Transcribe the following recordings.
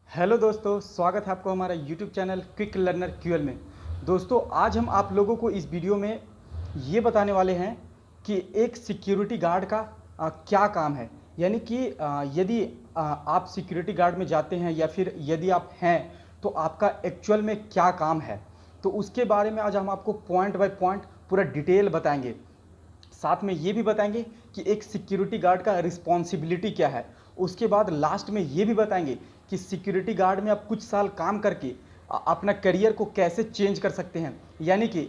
Hello दोस्तों, स्वागत है आपको हमारा YouTube channel quick learner QL में। दोस्तों, आज हम आप लोगों को इस वीडियो में ये बताने वाले हैं कि एक सिक्योरिटी गार्ड का क्या काम है। यानी कि यदि आप सिक्योरिटी गार्ड में जाते हैं या फिर यदि आप हैं तो आपका एक्चुअल में क्या काम है, तो उसके बारे में आज हम आपको पॉइंट बाय पॉइंट पूरा डिटेल बताएंगे। साथ में ये भी बताएंगे कि एक सिक्योरिटी गार्ड का रिस्पॉन्सिबिलिटी क्या है। उसके बाद लास्ट में ये भी बताएंगे कि सिक्योरिटी गार्ड में आप कुछ साल काम करके अपना करियर को कैसे चेंज कर सकते हैं। यानी कि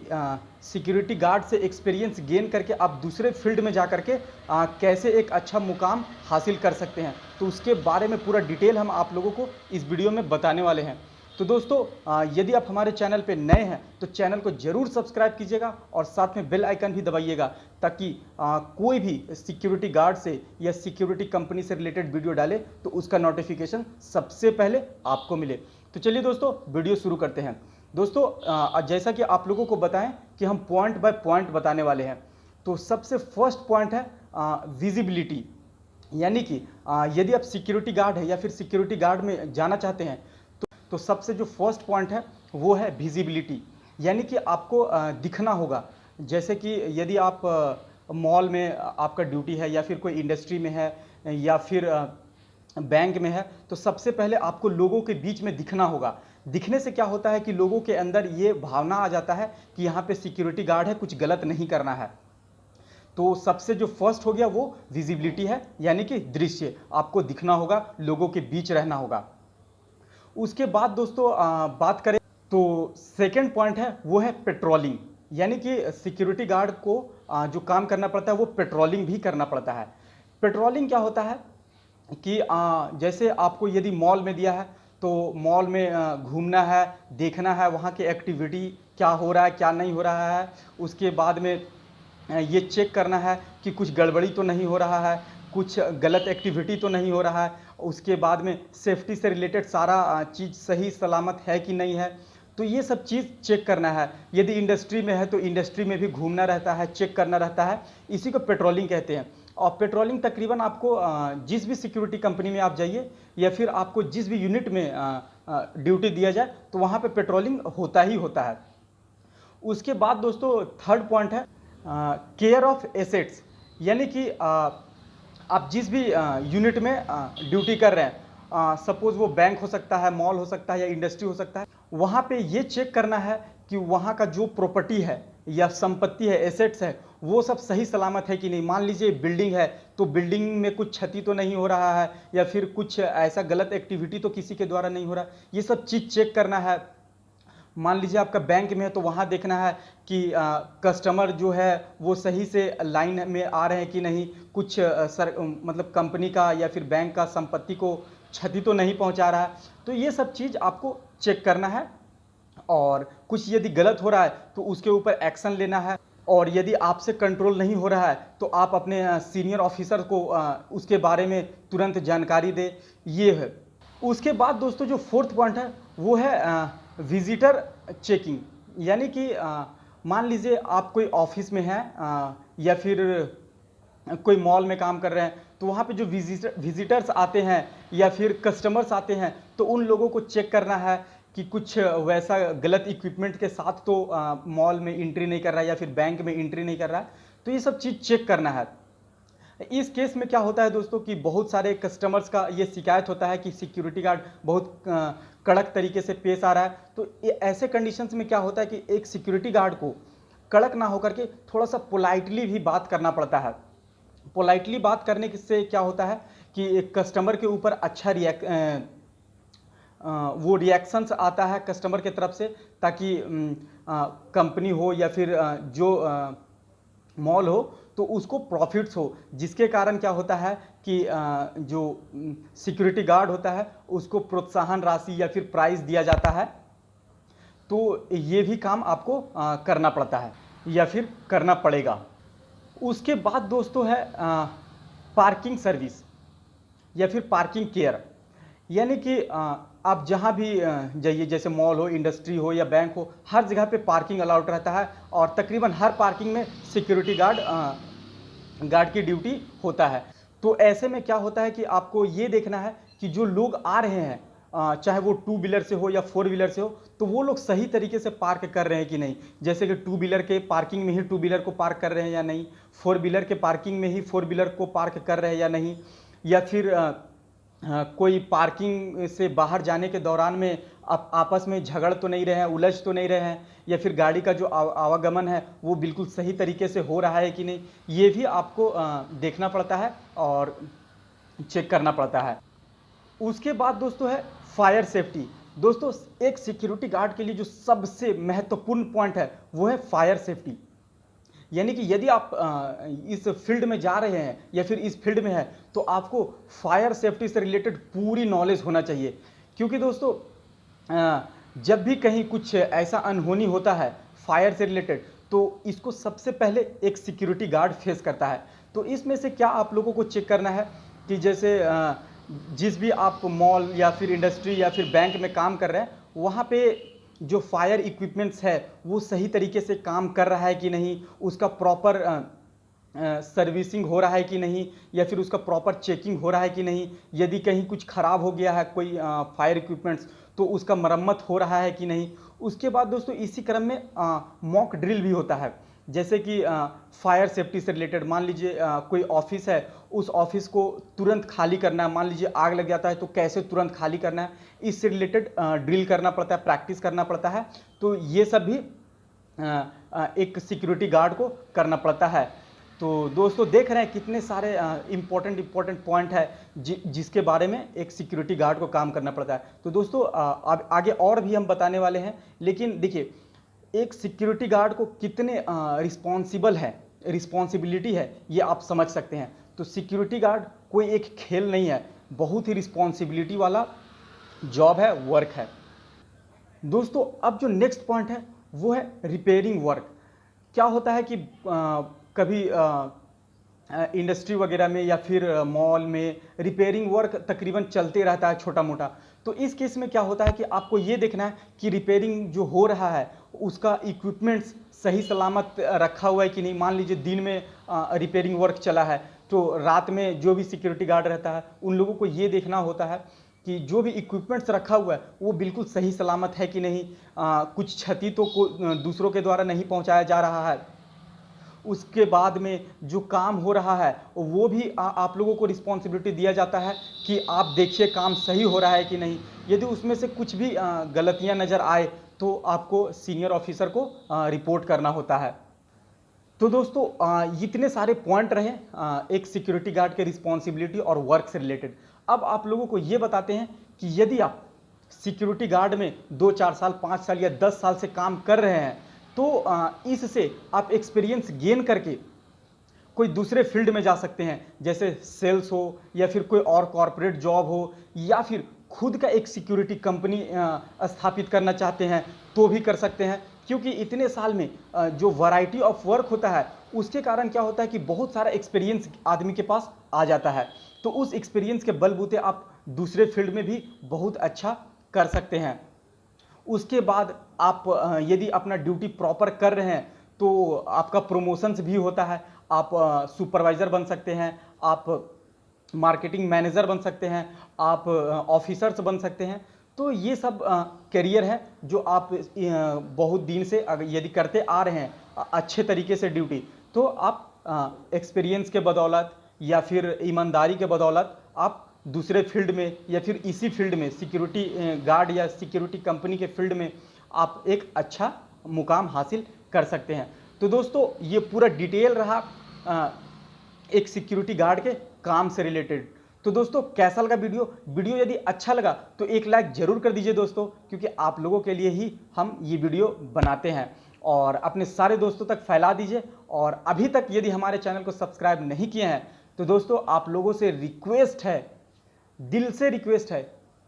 सिक्योरिटी गार्ड से एक्सपीरियंस गेन करके आप दूसरे फील्ड में जा करके कैसे एक अच्छा मुकाम हासिल कर सकते हैं। तो उसके बारे में पूरा डिटेल हम आप लोगों को इस वीडियो में बताने वाले हैं। तो दोस्तों, यदि आप हमारे चैनल पे नए हैं तो चैनल को जरूर सब्सक्राइब कीजिएगा और साथ में बेल आइकन भी दबाइएगा, ताकि कोई भी सिक्योरिटी गार्ड से या सिक्योरिटी कंपनी से रिलेटेड वीडियो डाले तो उसका नोटिफिकेशन सबसे पहले आपको मिले। तो चलिए दोस्तों, वीडियो शुरू करते हैं। दोस्तों, जैसा कि आप लोगों को बताएं कि हम पॉइंट बाय पॉइंट बताने वाले हैं। तो सबसे फर्स्ट पॉइंट है विजिबिलिटी। यानी कि यदि आप सिक्योरिटी गार्ड है या फिर सिक्योरिटी गार्ड में जाना चाहते हैं तो सबसे जो फर्स्ट पॉइंट है वो है विजिबिलिटी। यानी कि आपको दिखना होगा। जैसे कि यदि आप मॉल में आपका ड्यूटी है या फिर कोई इंडस्ट्री में है या फिर बैंक में है, तो सबसे पहले आपको लोगों के बीच में दिखना होगा। दिखने से क्या होता है कि लोगों के अंदर ये भावना आ जाता है कि यहाँ पे सिक्योरिटी गार्ड है, कुछ गलत नहीं करना है। तो सबसे जो फर्स्ट हो गया वो विजिबिलिटी है, यानी कि दृश्य। आपको दिखना होगा, लोगों के बीच रहना होगा। उसके बाद दोस्तों बात करें तो सेकंड पॉइंट है वो है पेट्रोलिंग। यानी कि सिक्योरिटी गार्ड को जो काम करना पड़ता है वो पेट्रोलिंग भी करना पड़ता है। पेट्रोलिंग क्या होता है कि जैसे आपको यदि मॉल में दिया है तो मॉल में घूमना है, देखना है वहाँ की एक्टिविटी क्या हो रहा है क्या नहीं हो रहा है। उसके बाद में ये चेक करना है कि कुछ गड़बड़ी तो नहीं हो रहा है, कुछ गलत एक्टिविटी तो नहीं हो रहा है। उसके बाद में सेफ्टी से रिलेटेड सारा चीज़ सही सलामत है कि नहीं है, तो ये सब चीज़ चेक करना है। यदि इंडस्ट्री में है तो इंडस्ट्री में भी घूमना रहता है, चेक करना रहता है। इसी को पेट्रोलिंग कहते हैं। और पेट्रोलिंग तकरीबन आपको जिस भी सिक्योरिटी कंपनी में आप जाइए या फिर आपको जिस भी यूनिट में ड्यूटी दिया जाए तो वहाँ पे पेट्रोलिंग होता ही होता है। उसके बाद दोस्तों थर्ड पॉइंट है केयर ऑफ एसेट्स। यानी कि आप जिस भी यूनिट में ड्यूटी कर रहे हैं, सपोज वो बैंक हो सकता है, मॉल हो सकता है या इंडस्ट्री हो सकता है, वहाँ पे ये चेक करना है कि वहाँ का जो प्रॉपर्टी है या संपत्ति है, एसेट्स है, वो सब सही सलामत है कि नहीं। मान लीजिए बिल्डिंग है तो बिल्डिंग में कुछ क्षति तो नहीं हो रहा है या फिर कुछ ऐसा गलत एक्टिविटी तो किसी के द्वारा नहीं हो रहा। ये सब चीज़ चेक करना है। मान लीजिए आपका बैंक में है तो वहाँ देखना है कि कस्टमर जो है वो सही से लाइन में आ रहे हैं कि नहीं, कुछ मतलब कंपनी का या फिर बैंक का संपत्ति को क्षति तो नहीं पहुँचा रहा है। तो ये सब चीज़ आपको चेक करना है और कुछ यदि गलत हो रहा है तो उसके ऊपर एक्शन लेना है। और यदि आपसे कंट्रोल नहीं हो रहा है तो आप अपने सीनियर ऑफिसर को उसके बारे में तुरंत जानकारी दें। ये है। उसके बाद दोस्तों जो फोर्थ पॉइंट है वो है विजिटर चेकिंग। यानी कि मान लीजिए आप कोई ऑफिस में हैं या फिर कोई मॉल में काम कर रहे हैं, तो वहाँ पे जो विजिटर्स आते हैं या फिर कस्टमर्स आते हैं तो उन लोगों को चेक करना है कि कुछ वैसा गलत इक्विपमेंट के साथ तो मॉल में एंट्री नहीं कर रहा है या फिर बैंक में एंट्री नहीं कर रहा है। तो ये सब चीज़ चेक करना है। इस केस में क्या होता है दोस्तों कि बहुत सारे कस्टमर्स का ये शिकायत होता है कि सिक्योरिटी गार्ड बहुत कड़क तरीके से पेश आ रहा है। तो ऐसे कंडीशंस में क्या होता है कि एक सिक्योरिटी गार्ड को कड़क ना होकर के थोड़ा सा पोलाइटली भी बात करना पड़ता है। पोलाइटली बात करने से क्या होता है कि एक कस्टमर के ऊपर अच्छा वो रिएक्शंस आता है कस्टमर के तरफ से, ताकि कंपनी हो या फिर जो मॉल हो तो उसको प्रॉफिट्स हो, जिसके कारण क्या होता है कि जो सिक्योरिटी गार्ड होता है उसको प्रोत्साहन राशि या फिर प्राइस दिया जाता है। तो ये भी काम आपको करना पड़ता है या फिर करना पड़ेगा। उसके बाद दोस्तों है पार्किंग सर्विस या फिर पार्किंग केयर। यानी कि आप जहाँ भी जाइए, जैसे मॉल हो, इंडस्ट्री हो या बैंक हो, हर जगह पे पार्किंग अलाउड रहता है और तकरीबन हर पार्किंग में सिक्योरिटी गार्ड की ड्यूटी होता है। तो ऐसे में क्या होता है कि आपको ये देखना है कि जो लोग आ रहे हैं चाहे वो टू व्हीलर से हो या फोर व्हीलर से हो, तो वो लोग सही तरीके से पार्क कर रहे हैं कि नहीं। जैसे कि टू व्हीलर के पार्किंग में ही टू व्हीलर को पार्क कर रहे हैं या नहीं, फोर व्हीलर के पार्किंग में ही फोर व्हीलर को पार्क कर रहे हैं या नहीं, या फिर कोई पार्किंग से बाहर जाने के दौरान में आपस में झगड़ तो नहीं रहे हैं, उलझ तो नहीं रहे हैं, या फिर गाड़ी का जो आवागमन है वो बिल्कुल सही तरीके से हो रहा है कि नहीं, ये भी आपको देखना पड़ता है और चेक करना पड़ता है। उसके बाद दोस्तों है फायर सेफ्टी। दोस्तों एक सिक्योरिटी गार्ड के लिए जो सबसे महत्वपूर्ण पॉइंट है वो है फायर सेफ्टी। यानी कि यदि आप इस फील्ड में जा रहे हैं या फिर इस फील्ड में है तो आपको फायर सेफ्टी से रिलेटेड पूरी नॉलेज होना चाहिए। क्योंकि दोस्तों जब भी कहीं कुछ ऐसा अनहोनी होता है फायर से रिलेटेड, तो इसको सबसे पहले एक सिक्योरिटी गार्ड फेस करता है। तो इसमें से क्या आप लोगों को चेक करना है कि जैसे जिस भी आप मॉल या फिर इंडस्ट्री या फिर बैंक में काम कर रहे हैं, वहाँ पे जो फायर इक्विपमेंट्स है वो सही तरीके से काम कर रहा है कि नहीं, उसका प्रॉपर सर्विसिंग हो रहा है कि नहीं, या फिर उसका प्रॉपर चेकिंग हो रहा है कि नहीं। यदि कहीं कुछ ख़राब हो गया है कोई फायर इक्विपमेंट्स, तो उसका मरम्मत हो रहा है कि नहीं। उसके बाद दोस्तों इसी क्रम में मॉक ड्रिल भी होता है। जैसे कि फायर सेफ्टी से रिलेटेड मान लीजिए कोई ऑफिस है, उस ऑफिस को तुरंत खाली करना है, मान लीजिए आग लग जाता है तो कैसे तुरंत खाली करना है, इससे रिलेटेड ड्रिल करना पड़ता है, प्रैक्टिस करना पड़ता है। तो ये सब भी एक सिक्योरिटी गार्ड को करना पड़ता है। तो दोस्तों देख रहे हैं कितने सारे इम्पोर्टेंट पॉइंट है जिसके बारे में एक सिक्योरिटी गार्ड को काम करना पड़ता है। तो दोस्तों आगे और भी हम बताने वाले हैं, लेकिन देखिए एक सिक्योरिटी गार्ड को कितने रिस्पॉन्सिबिलिटी है ये आप समझ सकते हैं। तो सिक्योरिटी गार्ड कोई एक खेल नहीं है, बहुत ही रिस्पॉन्सिबिलिटी वाला जॉब है, वर्क है। दोस्तों अब जो नेक्स्ट पॉइंट है वो है रिपेयरिंग वर्क। क्या होता है कि कभी इंडस्ट्री वगैरह में या फिर मॉल में रिपेयरिंग वर्क तकरीबन चलते रहता है छोटा मोटा। तो इस केस में क्या होता है कि आपको ये देखना है कि रिपेयरिंग जो हो रहा है उसका इक्विपमेंट्स सही सलामत रखा हुआ है कि नहीं। मान लीजिए दिन में रिपेयरिंग वर्क चला है, तो रात में जो भी सिक्योरिटी गार्ड रहता है उन लोगों को ये देखना होता है कि जो भी इक्विपमेंट्स रखा हुआ है वो बिल्कुल सही सलामत है कि नहीं, कुछ क्षति तो दूसरों के द्वारा नहीं पहुंचाया जा रहा है। उसके बाद में जो काम हो रहा है वो भी आप लोगों को रिस्पॉन्सिबिलिटी दिया जाता है कि आप देखिए काम सही हो रहा है कि नहीं। यदि उसमें से कुछ भी गलतियां नज़र आए तो आपको सीनियर ऑफिसर को रिपोर्ट करना होता है। तो दोस्तों इतने सारे पॉइंट रहे एक सिक्योरिटी गार्ड के रिस्पॉन्सिबिलिटी और वर्क से रिलेटेड। अब आप लोगों को ये बताते हैं कि यदि आप सिक्योरिटी गार्ड में 2-4 साल 5 साल या 10 साल से काम कर रहे हैं तो इससे आप एक्सपीरियंस गेन करके कोई दूसरे फील्ड में जा सकते हैं, जैसे सेल्स हो या फिर कोई और कॉरपोरेट जॉब हो, या फिर खुद का एक सिक्योरिटी कंपनी स्थापित करना चाहते हैं तो भी कर सकते हैं। क्योंकि इतने साल में जो वैरायटी ऑफ वर्क होता है उसके कारण क्या होता है कि बहुत सारा एक्सपीरियंस आदमी के पास आ जाता है। तो उस एक्सपीरियंस के बलबूते आप दूसरे फील्ड में भी बहुत अच्छा कर सकते हैं। उसके बाद आप यदि अपना ड्यूटी प्रॉपर कर रहे हैं तो आपका प्रमोशंस भी होता है, आप सुपरवाइज़र बन सकते हैं, आप मार्केटिंग मैनेजर बन सकते हैं, आप ऑफिसर्स बन सकते हैं। तो ये सब करियर है जो आप बहुत दिन से यदि करते आ रहे हैं अच्छे तरीके से ड्यूटी, तो आप एक्सपीरियंस के बदौलत या फिर ईमानदारी के बदौलत आप दूसरे फील्ड में या फिर इसी फील्ड में सिक्योरिटी गार्ड या सिक्योरिटी कंपनी के फील्ड में आप एक अच्छा मुकाम हासिल कर सकते हैं। तो दोस्तों ये पूरा डिटेल रहा एक सिक्योरिटी गार्ड के काम से रिलेटेड। तो दोस्तों कैसा लगा वीडियो यदि अच्छा लगा तो एक लाइक ज़रूर कर दीजिए दोस्तों, क्योंकि आप लोगों के लिए ही हम ये वीडियो बनाते हैं। और अपने सारे दोस्तों तक फैला दीजिए। और अभी तक यदि हमारे चैनल को सब्सक्राइब नहीं किए हैं तो दोस्तों आप लोगों से रिक्वेस्ट है, दिल से रिक्वेस्ट है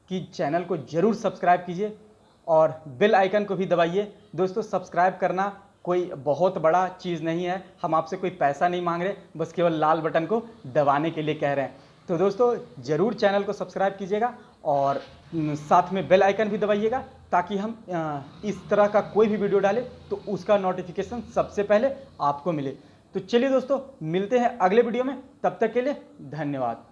कि चैनल को ज़रूर सब्सक्राइब कीजिए और बेल आइकन को भी दबाइए। दोस्तों सब्सक्राइब करना कोई बहुत बड़ा चीज़ नहीं है, हम आपसे कोई पैसा नहीं मांग रहे, बस केवल लाल बटन को दबाने के लिए कह रहे हैं। तो दोस्तों ज़रूर चैनल को सब्सक्राइब कीजिएगा और साथ में बेल आइकन भी दबाइएगा, ताकि हम इस तरह का कोई भी वीडियो डालें तो उसका नोटिफिकेशन सबसे पहले आपको मिले। तो चलिए दोस्तों मिलते हैं अगले वीडियो में, तब तक के लिए धन्यवाद।